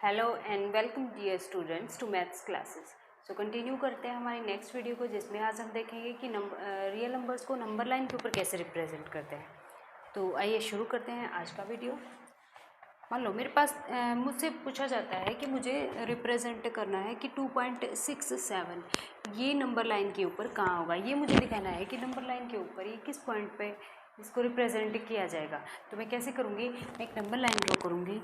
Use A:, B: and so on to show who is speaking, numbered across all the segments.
A: Hello and welcome dear students to maths classes. So continue करते हैं हमारी next video को, जिसमें आज हम देखेंगे कि रियल नंबर्स को नंबर लाइन के ऊपर कैसे रिप्रेजेंट करते हैं। तो आइए शुरू करते हैं आज का वीडियो। मान लो मेरे पास मुझसे पूछा जाता है कि मुझे रिप्रेजेंट करना है कि 2.67 ये नंबर लाइन के ऊपर कहाँ होगा। ये मुझे दिखाना है कि नंबर लाइन के ऊपर ये किस पॉइंट पे इसको रिप्रेजेंट किया जाएगा। तो मैं कैसे करूँगी, मैं एक नंबर लाइन ड्रॉ करूँगी।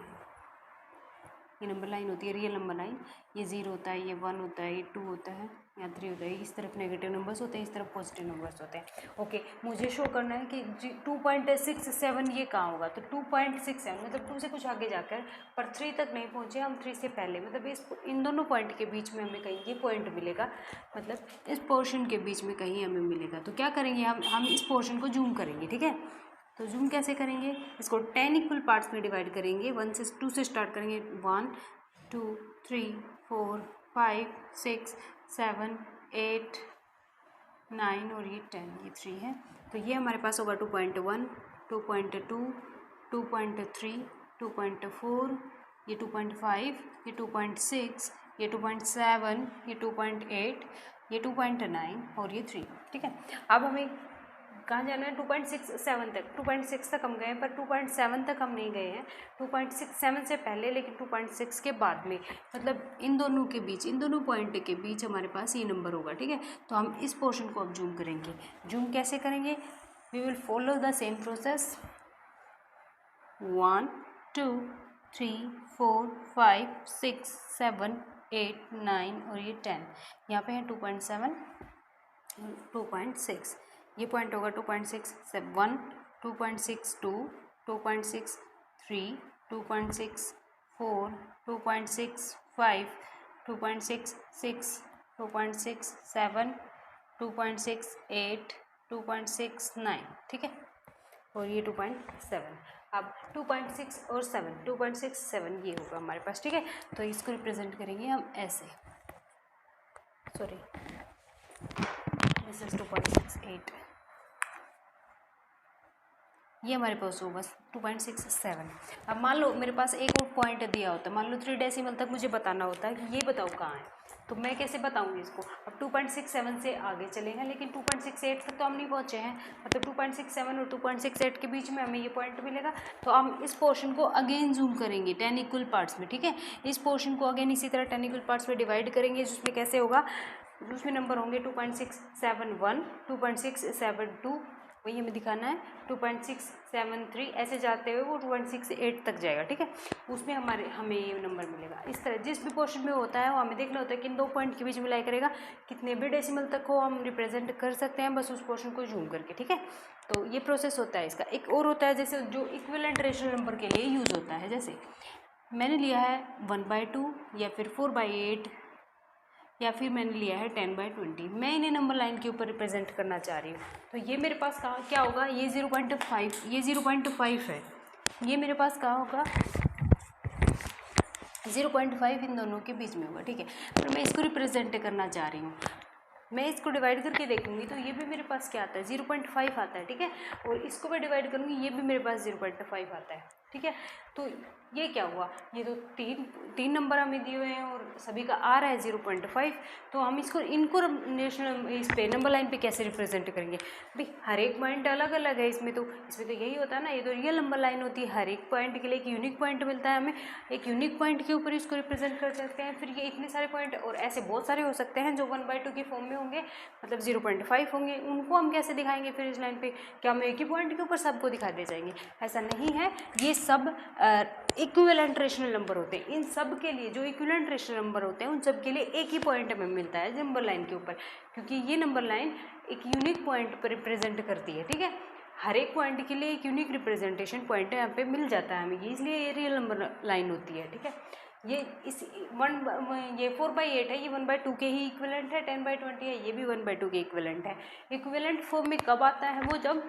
A: ये नंबर लाइन होती है रियल नंबर लाइन। ये 0 होता है, ये 1 होता है, ये 2 होता है, यहाँ 3 होता है। इस तरफ नेगेटिव नंबर्स होते हैं, इस तरफ पॉजिटिव नंबर्स होते हैं। ओके, मुझे शो करना है कि 2.67 ये कहाँ होगा। तो 2.67 मतलब 2 से कुछ आगे जाकर, पर 3 तक नहीं पहुँचे हम, 3 से पहले, मतलब इन दोनों पॉइंट के बीच में हमें कहीं ये पॉइंट मिलेगा, मतलब इस पोर्शन के बीच में कहीं हमें मिलेगा। तो क्या करेंगे, हम इस पोर्शन को जूम करेंगे। ठीक है, तो जूम कैसे करेंगे, इसको 10 इक्वल पार्ट्स में डिवाइड करेंगे। 2 से स्टार्ट करेंगे। 1 2 3 4 5 6 7 8 9 और ये 10, ये 3 है। तो ये हमारे पास होगा 2.1 2.2 2.3 2.4, ये 2.5, ये 2.6, ये 2.7, ये 2.8, ये 2.9 और ये 3। ठीक है, अब हमें कहाँ जाना है, 2.67 तक। 2.6 तक हम गए हैं, पर 2.7 तक हम नहीं गए हैं। 2.67 से पहले, लेकिन 2.6 के बाद में, मतलब इन दोनों के बीच, इन दोनों पॉइंट के बीच हमारे पास ये नंबर होगा। ठीक है, तो हम इस पोर्शन को अब जूम करेंगे। जूम कैसे करेंगे, we will follow the same process. 1 2 3 4 5 6 7 8 9 और ये 10। यहाँ पे है 2.7 2.6, ये पॉइंट होगा 2.61 2.62 2.63 2.64 2.65 2.66 2.67 2.68 2.69। ठीक है, और ये 2.7। अब 2.6 और 7, 2.67 ये होगा हमारे पास। ठीक है, तो इसको रिप्रेजेंट करेंगे हम ऐसे, सॉरी दिस इज 2.68। ये हमारे पास होगा 2.67। अब मान लो मेरे पास एक और पॉइंट दिया होता है, मान लो 3 डेसिमल तक मुझे बताना होता है कि ये बताओ कहाँ है। तो मैं कैसे बताऊंगी इसको। अब 2.67 से आगे चले हैं, लेकिन 2.68 तक तो हम नहीं पहुँचे हैं, मतलब 2.67 और 2.68 के बीच में हमें ये पॉइंट मिलेगा। तो हम इस पोर्शन को अगेन जूम करेंगे 10 इक्वल पार्ट्स में। ठीक है, इस पोर्शन को अगेन इसी तरह 10 इक्वल पार्ट्स में डिवाइड करेंगे, जिसमें कैसे होगा, उसमें नंबर होंगे 2.671 2.672, वही हमें दिखाना है 2.673, ऐसे जाते हुए वो 2.68 तक जाएगा। ठीक है, उसमें हमें ये नंबर मिलेगा। इस तरह जिस भी पोर्शन में होता है वो हमें देखना होता है कि इन दो पॉइंट के बीच में लाई करेगा, कितने भी डेसिमल तक हो हम रिप्रेजेंट कर सकते हैं बस उस पोर्शन को जूम करके। ठीक है, तो ये प्रोसेस होता है इसका। एक और होता है जैसे जो इक्विवेलेंट रेशनल नंबर के लिए यूज़ होता है, जैसे मैंने लिया है 1/2 या फिर 4/8 या फिर मैंने लिया है 10/20। मैं इन्हें नंबर लाइन के ऊपर रिप्रेजेंट करना चाह रही हूँ। तो ये मेरे पास कहाँ क्या होगा, ये 0.5, ये 0.5 है, ये मेरे पास कहाँ होगा 0.5, इन दोनों के बीच में होगा। ठीक है, पर मैं इसको रिप्रेजेंट करना चाह रही हूँ। मैं इसको डिवाइड करके देखूंगी तो ये भी मेरे पास क्या आता है, 0.5 आता है। ठीक है, और इसको मैं डिवाइड करूँगी, ये भी मेरे पास 0.5 आता है। ठीक है, तो ये क्या हुआ, ये तो तीन नंबर हमें दिए हुए हैं और सभी का आ रहा है 0.5। तो हम इनको नेशनल इस पे नंबर लाइन पे कैसे रिप्रेजेंट करेंगे भाई, हर एक पॉइंट अलग अलग है। इसमें तो यही होता है ना, ये तो रियल नंबर लाइन होती है। हर एक पॉइंट के लिए एक यूनिक पॉइंट मिलता है हमें, एक यूनिक पॉइंट के ऊपर इसको रिप्रेजेंट कर सकते हैं। फिर ये इतने सारे पॉइंट और ऐसे बहुत सारे हो सकते हैं जो 1/2 के फॉर्म में होंगे, मतलब 0.5 होंगे। उनको हम कैसे दिखाएंगे फिर इस लाइन पे, क्या हम एक ही पॉइंट के ऊपर सबको दिखा दे जाएंगे, ऐसा नहीं है। ये सब इक्विवेलेंट रेशनल नंबर होते हैं। इन सब के लिए जो इक्विवेलेंट रेशनल नंबर होते हैं उन सब के लिए एक ही पॉइंट हमें मिलता है नंबर लाइन के ऊपर, क्योंकि ये नंबर लाइन एक यूनिक पॉइंट पर रिप्रेजेंट करती है। ठीक है, हर एक पॉइंट के लिए एक यूनिक रिप्रेजेंटेशन पॉइंट यहाँ पे मिल जाता है हमें, ये इसलिए ये रियल नंबर लाइन होती है। ठीक है, ये 4/8 है, ये 1/2 के ही इक्विवेलेंट है। 10/20 है, ये भी 1/2 के इक्विवेलेंट है। इक्विवेलेंट फॉर्म में कब आता है वो, जब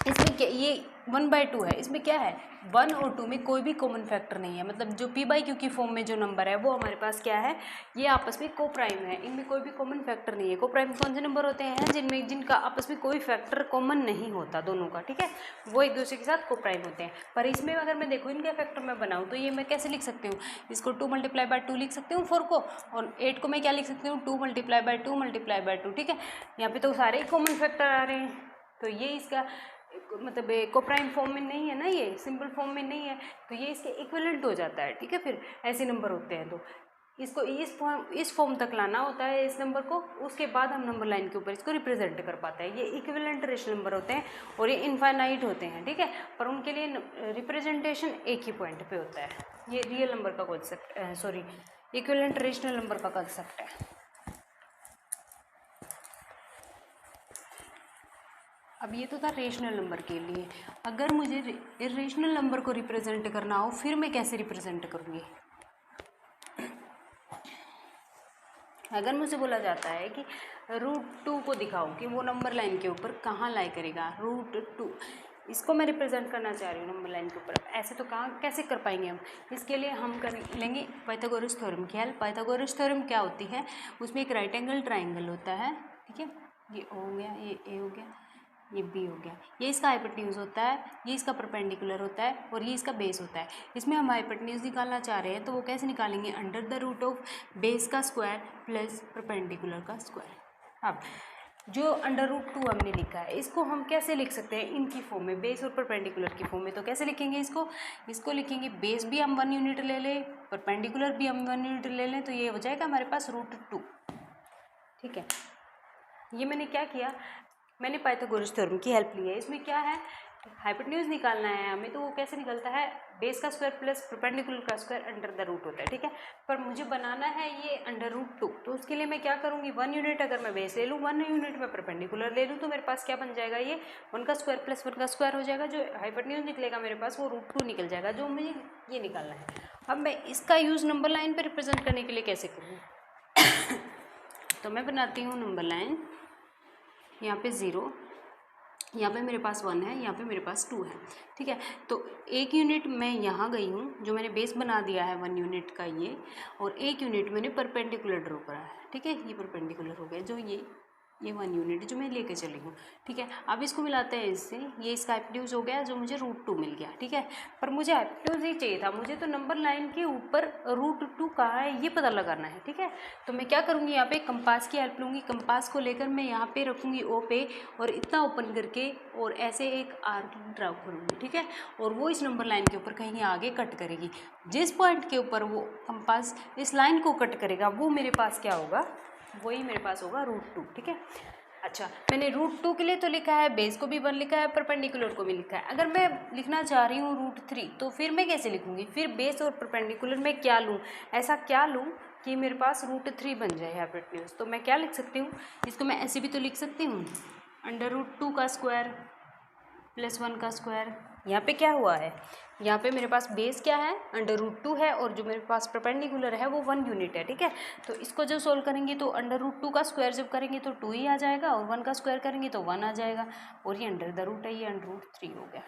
A: इसमें क्या, ये 1/2 है, इसमें क्या है 1 और 2 में कोई भी कॉमन फैक्टर नहीं है, मतलब जो p/q की फॉर्म में जो नंबर है वो हमारे पास क्या है, ये आपस में को प्राइम है, इनमें कोई भी कॉमन फैक्टर नहीं है। को प्राइम कौन से नंबर होते हैं जिनका आपस में कोई फैक्टर कॉमन नहीं होता दोनों का, ठीक है, वो एक दूसरे के साथ को प्राइम होते हैं। पर इसमें अगर मैं देखूँ इनका फैक्टर मैं बनाऊँ तो ये मैं कैसे लिख सकती हूँ, इसको 2 × 2 लिख सकती हूँ 4 को, और 8 को मैं क्या लिख सकती हूँ 2 × 2 × 2, ठीक है। यहाँ पे तो सारे कॉमन फैक्टर आ रहे हैं, तो ये इसका मतलब को प्राइम फॉर्म में नहीं है ना, ये सिंपल फॉर्म में नहीं है, तो ये इसके इक्विवेलेंट हो जाता है, ठीक है। फिर ऐसे नंबर होते हैं तो इसको इस फॉर्म तक लाना होता है इस नंबर को, उसके बाद हम नंबर लाइन के ऊपर इसको रिप्रेजेंट कर पाते हैं। ये इक्विवेलेंट रेशनल नंबर होते हैं और ये इनफाइनाइट होते हैं, ठीक है, पर उनके लिए रिप्रेजेंटेशन एक ही पॉइंट पे होता है। ये रियल नंबर का concept, sorry equivalent rational number का कॉन्सेप्ट है। अब ये तो था रेशनल नंबर के लिए। अगर मुझे इरेशनल नंबर को रिप्रेजेंट करना हो फिर मैं कैसे रिप्रेजेंट करूँगी। अगर मुझे बोला जाता है कि √2 को दिखाओ कि वो नंबर लाइन के ऊपर कहाँ लाई करेगा, √2 इसको मैं रिप्रेजेंट करना चाह रही हूँ नंबर लाइन के ऊपर, ऐसे तो कहाँ कैसे कर पाएंगे हम। इसके लिए हम कर लेंगे पाइथागोरस थ्योरम की हेल्प। पाइथागोरस थ्योरम क्या होती है, उसमें एक राइट एंगल ट्राइंगल होता है, ठीक है, ये O हो गया, ये A हो गया, ये B हो गया, ये इसका हाइपोटेन्यूज होता है, ये इसका परपेंडिकुलर होता है और ये इसका बेस होता है। इसमें हम हाइपोटेन्यूज निकालना चाह रहे हैं तो वो कैसे निकालेंगे, √√ बेस का स्क्वायर प्लस परपेंडिकुलर का स्क्वायर। अब जो √2 हमने लिखा है इसको हम कैसे लिख सकते हैं इनकी फॉर्म में, बेस और परपेंडिकुलर की फॉर्म में। तो कैसे लिखेंगे इसको लिखेंगे बेस भी हम 1 यूनिट ले लें, परपेंडिकुलर भी हम 1 यूनिट ले लें, तो ये हो जाएगा हमारे पास √2, ठीक है। ये मैंने क्या किया, मैंने पाइथागोरस थ्योरम की हेल्प ली है। इसमें क्या है, हाइपोटेन्यूज निकालना है हमें, तो वो कैसे निकलता है, बेस का स्क्वायर प्लस परपेंडिकुलर का स्क्वायर √√ होता है, ठीक है। पर मुझे बनाना है ये √2, तो उसके लिए मैं क्या करूँगी, 1 यूनिट अगर मैं बेस ले लूँ, 1 यूनिट में परपेंडिकुलर ले लूँ, तो मेरे पास क्या बन जाएगा, ये 1 का स्क्वायर प्लस 1 का स्क्वायर हो जाएगा। जो हाइपोटेन्यूज निकलेगा मेरे पास वो √2 निकल जाएगा, जो मुझे ये निकालना है। अब मैं इसका यूज़ नंबर लाइन पर रिप्रेजेंट करने के लिए कैसे करूँ तो मैं बनाती हूँ नंबर लाइन, यहाँ पे 0, यहाँ पे मेरे पास 1 है, यहाँ पे मेरे पास 2 है, ठीक है। तो 1 यूनिट मैं यहाँ गई हूँ, जो मैंने बेस बना दिया है 1 यूनिट का ये, और 1 यूनिट मैंने परपेंडिकुलर ड्रॉ करा है, ठीक है। ये परपेंडिकुलर हो गया, जो ये 1 यूनिट जो मैं लेके चली हूँ, ठीक है। अब इसको मिलाते हैं इससे, ये इसका हाइपोटेन्यूज हो गया जो मुझे √2 मिल गया, ठीक है। पर मुझे हाइपोटेन्यूज ही चाहिए था, मुझे तो नंबर लाइन के ऊपर √2 कहाँ है ये पता लगाना है, ठीक है। तो मैं क्या करूँगी, यहाँ पे कंपास की हेल्प लूँगी। कंपास को लेकर मैं यहाँ पे रखूँगी O पे, और इतना ओपन करके और ऐसे एक आर्क ड्रा करूँगी, ठीक है। और वो इस नंबर लाइन के ऊपर कहीं आगे कट करेगी। जिस पॉइंट के ऊपर वो कंपास इस लाइन को कट करेगा वो मेरे पास क्या होगा, वही मेरे पास होगा √2, ठीक है। अच्छा, मैंने √2 के लिए तो लिखा है, बेस को भी 1 लिखा है, परपेंडिकुलर को भी लिखा है। अगर मैं लिखना चाह रही हूँ √3, तो फिर मैं कैसे लिखूँगी, फिर बेस और परपेंडिकुलर में क्या लूँ, ऐसा क्या लूँ कि मेरे पास √3 बन जाए हाइपोटेन्यूज। तो मैं क्या लिख सकती हूँ, इसको मैं ऐसे भी तो लिख सकती हूँ, √2 का स्क्वायर प्लस 1 का स्क्वायर। यहाँ पे क्या हुआ है, यहाँ पे मेरे पास बेस क्या है, √2 है, और जो मेरे पास परपेंडिकुलर है वो 1 यूनिट है, ठीक है। तो इसको जब सोल्व करेंगे तो √2 का स्क्वायर जब करेंगे तो 2 ही आ जाएगा, और 1 का स्क्वायर करेंगे तो 1 आ जाएगा, और ये √√ है, ये √3 हो गया,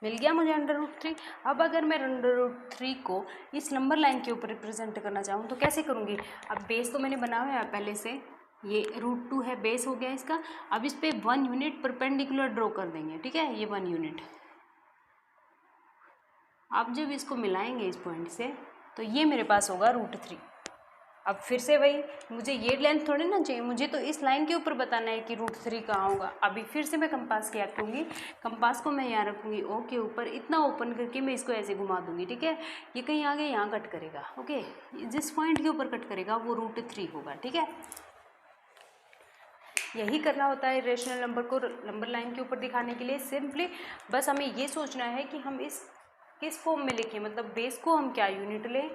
A: मिल गया मुझे √3। अब अगर मैं √3 को इस नंबर लाइन के ऊपर रिप्रेजेंट करना चाहूँ तो कैसे करूँगी। अब बेस तो मैंने बनाया है पहले से, ये √2 है, बेस हो गया इसका। अब इस पे 1 यूनिट परपेंडिकुलर ड्रॉ कर देंगे, ठीक है, ये 1 यूनिट। अब जब इसको मिलाएंगे इस पॉइंट से तो ये मेरे पास होगा √3। अब फिर से वही, मुझे ये लेंथ थोड़ी ना चाहिए, मुझे तो इस लाइन के ऊपर बताना है कि √3 कहाँ होगा। अभी फिर से मैं कंपास की हेल्प लूँगी, कंपास को मैं यहाँ रखूँगी O के ऊपर, इतना ओपन करके मैं इसको ऐसे घुमा दूँगी, ठीक है। ये कहीं आगे यहाँ कट करेगा, ओके, जिस पॉइंट के ऊपर कट करेगा वो √3 होगा, ठीक है। यही करना होता है रेशनल नंबर को नंबर लाइन के ऊपर दिखाने के लिए। सिंपली बस हमें ये सोचना है कि हम इस किस फॉर्म में लिखें, मतलब बेस को हम क्या यूनिट लें,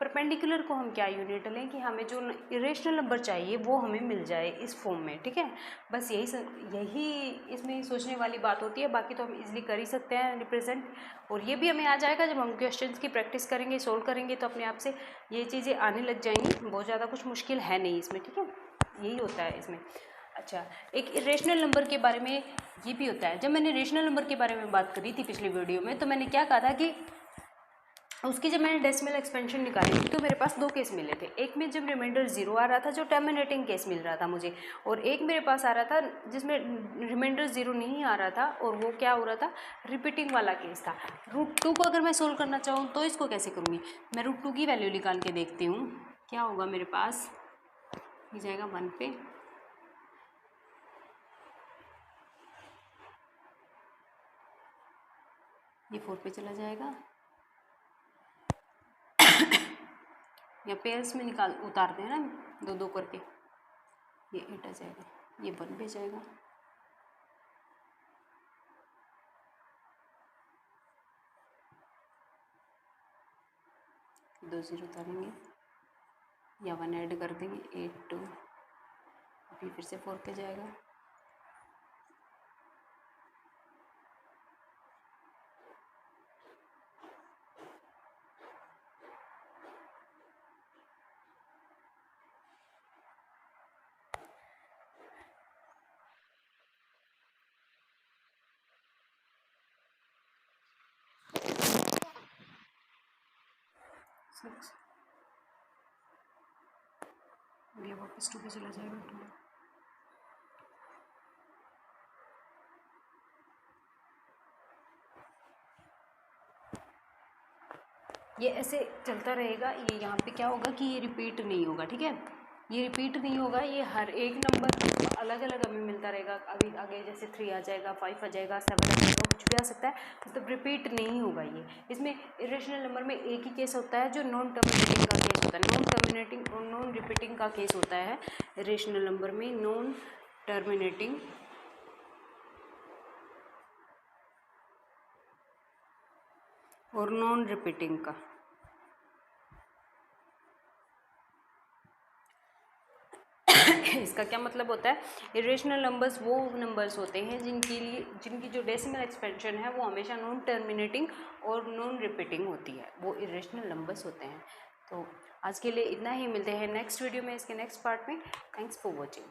A: परपेंडिकुलर को हम क्या यूनिट लें, कि हमें जो इरेशनल नंबर चाहिए वो हमें मिल जाए इस फॉर्म में, ठीक है। बस यही इसमें सोचने वाली बात होती है, बाकी तो हम इजीली कर ही सकते हैं रिप्रेजेंट। और ये भी हमें आ जाएगा जब हम क्वेश्चंस की प्रैक्टिस करेंगे, सोल्व करेंगे, तो अपने आप से ये चीज़ें आने लग जाएंगी। बहुत ज़्यादा कुछ मुश्किल है नहीं इसमें, ठीक है, यही होता है इसमें। अच्छा, एक इरेशनल नंबर के बारे में ये भी होता है। जब मैंने रेशनल नंबर के बारे में बात करी थी पिछले वीडियो में, तो मैंने क्या कहा था कि उसकी जब मैंने डेसिमल एक्सपेंशन निकाली थी तो मेरे पास दो केस मिले थे। एक में जब रिमाइंडर 0 आ रहा था, जो टर्मिनेटिंग केस मिल रहा था मुझे, और एक मेरे पास आ रहा था जिसमें रिमाइंडर 0 नहीं आ रहा था, और वो क्या हो रहा था, रिपीटिंग वाला केस था। √2 को अगर मैं सोल्व करना चाहूँ तो इसको कैसे करूँगी? मैं √2 की वैल्यू निकाल के देखती हूँ क्या होगा मेरे पास। ये जाएगा 1 पे, ये 4 पे चला जाएगा, या पेयर्स में उतारते हैं ना 2 2 करके, ये 8 आ जाएगा, ये 1 पे जाएगा, दो 0 उतारेंगे या 1 ऐड कर देंगे, 8 2, अभी फिर से 4 पे जाएगा, ये वापस 2 पे चला जाएगा, 2। ये ऐसे चलता रहेगा। ये यहाँ पे क्या होगा कि ये रिपीट नहीं होगा, ठीक है, ये रिपीट नहीं होगा, ये हर एक नंबर अलग अलग हमें मिलता रहेगा। अभी आगे जैसे 3 आ जाएगा, 5 आ जाएगा, 7 आ जाएगा, कुछ भी आ सकता है, मतलब रिपीट नहीं होगा ये। इसमें इरेशनल नंबर में एक ही केस होता है जो नॉन टर्मिनेटिंग का केस होता है। नॉन टर्मिनेटिंग और नॉन रिपीटिंग का केस होता है इरेशनल नंबर में, नॉन टर्मिनेटिंग और नॉन रिपीटिंग का। इसका क्या मतलब होता है? इरेशनल नंबर्स वो नंबर्स होते हैं जिनकी जो डेसिमल एक्सपेंशन है वो हमेशा नॉन टर्मिनेटिंग और नॉन रिपीटिंग होती है, वो इरेशनल नंबर्स होते हैं। तो आज के लिए इतना ही, मिलते हैं नेक्स्ट वीडियो में इसके नेक्स्ट पार्ट में। Thanks for watching.